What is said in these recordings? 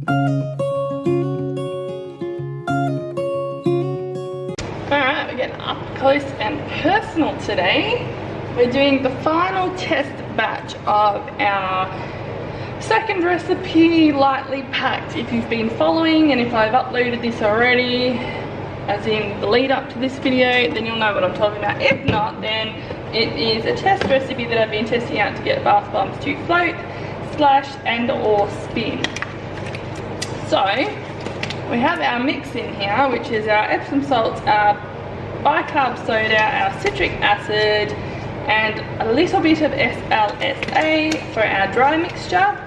Alright, we're getting up close and personal today. We're doing the final test batch of our second recipe, lightly packed. If you've been following and if I've uploaded this already, as in the lead up to this video, then you'll know what I'm talking about. If not, then it is a test recipe that I've been testing out to get bath bombs to float, splash and or spin. So we have our mix in here, which is our Epsom salts, our bicarb soda, our citric acid, and a little bit of SLSA for our dry mixture.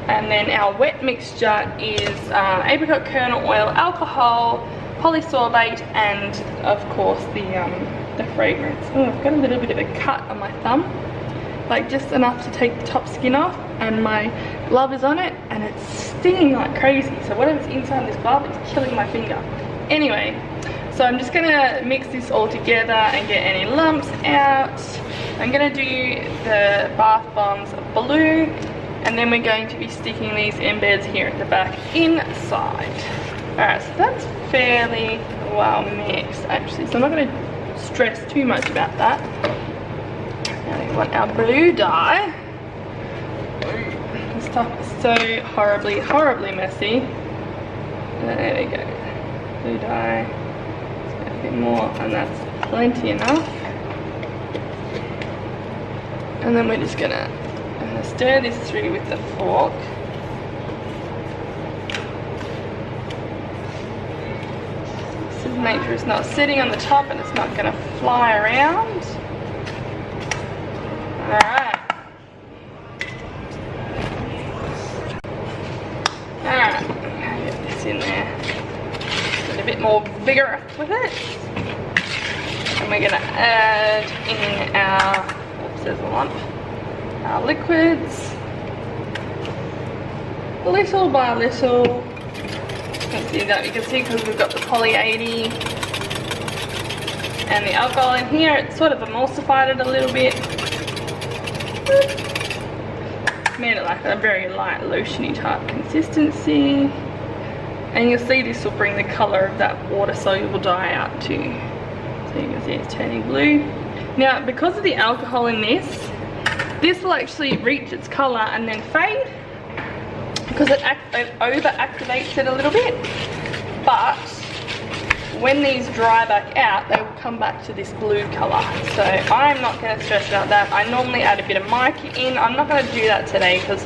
And then our wet mixture is apricot kernel oil, alcohol, polysorbate, and of course the fragrance. Oh, I've got a little bit of a cut on my thumb, like just enough to take the top skin off, and my glove is on it and it's stinging like crazy. So whatever's inside this glove is killing my finger. Anyway, so I'm just gonna mix this all together and get any lumps out. I'm gonna do the bath bombs blue, and then we're going to be sticking these embeds here at the back inside. Alright, so that's fairly well mixed actually, so I'm not going to stress too much about that. Now we want our blue dye. This stuff is so horribly messy. There we go. Blue dye. Let's get a bit more, and that's plenty enough. And then we're just gonna stir this through with the fork. Just to make sure it's not sitting on the top and it's not gonna fly around. Alright. Alright, get this in there. Get a bit more vigorous with it. And we're gonna add in our, oops, there's a lump. Our liquids, little by little. You can see because we've got the poly 80 and the alcohol in here, it's sort of emulsified it a little bit. Made it like a very light lotiony type consistency, and you'll see this will bring the colour of that water soluble dye out too. So you can see it's turning blue. Now because of the alcohol in this will actually reach its colour and then fade because it over activates it a little bit. But when these dry back out, they will come back to this blue colour. So I'm not going to stress about that. I normally add a bit of mica in. I'm not going to do that today because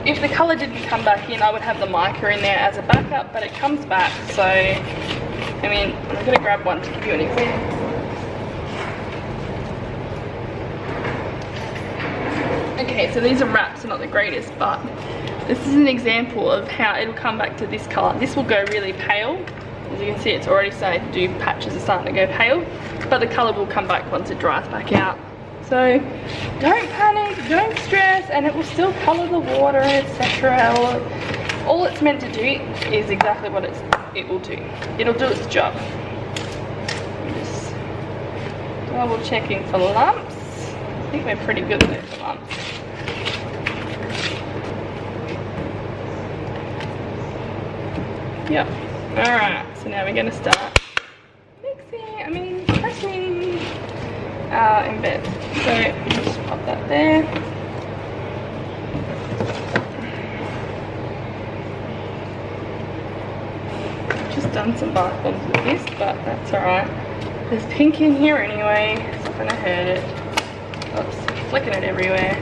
if the colour didn't come back in, I would have the mica in there as a backup, but it comes back. So, I mean, I'm going to grab one to give you an example. Okay, so these are wraps, are not the greatest, but this is an example of how it'll come back to this colour. This will go really pale. As you can see, it's already starting to do, patches are starting to go pale, but the colour will come back once it dries back out. So don't panic, don't stress, and it will still colour the water, etc. All it's meant to do is exactly what it will do. It'll do its job. Just double checking for lumps. I think we're pretty good with those lumps. Yep. Alright, so now we're going to start pressing our embed. So just pop that there. I've just done some bath bombs with this, but that's alright. There's pink in here anyway, it's not going to hurt it. Oops, flicking it everywhere.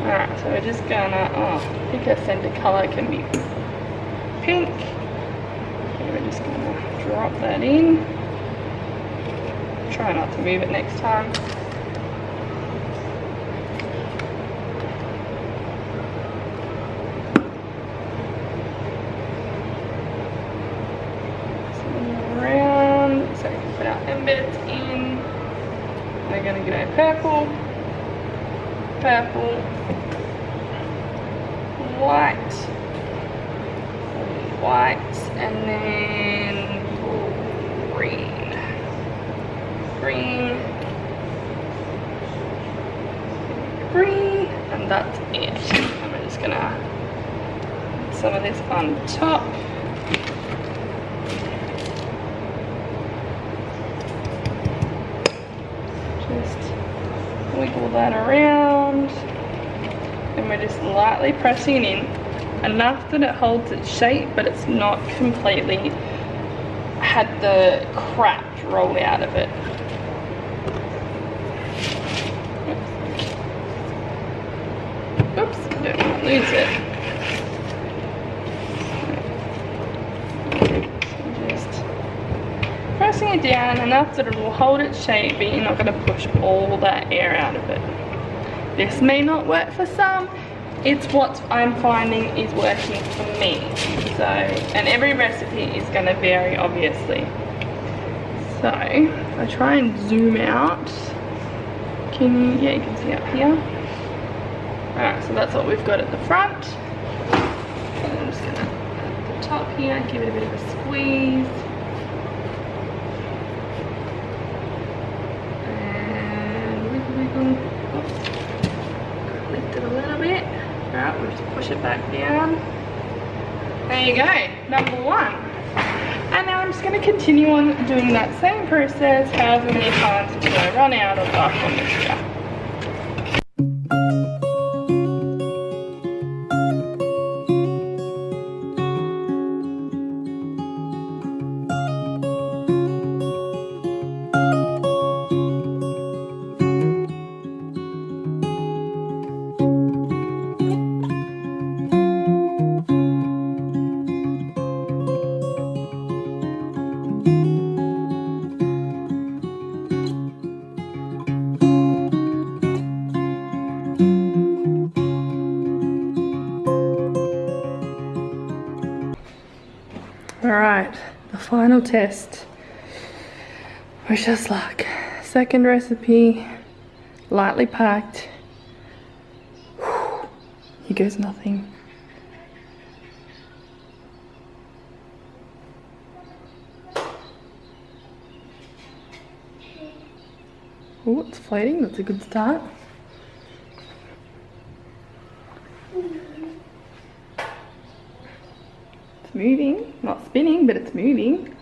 Alright, so we're just gonna, I think our center colour can be pink. Okay, we're just gonna drop that in. Try not to move it next time. Swing around so we can put our embeds in. We're gonna get our purple, white, and then green, and that's it. And we're just gonna some of this on top. Just wiggle that around, and we're just lightly pressing in enough that it holds its shape, but it's not completely had the crap rolled out of it. Oops, don't want to lose it. Just pressing it down enough that it will hold its shape, but you're not going to push all that air out of it. This may not work for some, it's what I'm finding is working for me. So, and every recipe is going to vary, obviously. So, if I try and zoom out, yeah, you can see up here. Alright, so that's what we've got at the front. And I'm just going to, at the top here, give it a bit of a squeeze. And wiggle, wiggle. Oops. Lift it a little bit. Alright, we'll just push it back down. There you go, number one. And now I'm just going to continue on doing that same process however many times until I run out of our mixture. Alright, the final test. Wish us luck. Second recipe, lightly packed. Whew. Here goes nothing. Oh, it's floating, that's a good start. Moving, not spinning, but it's moving.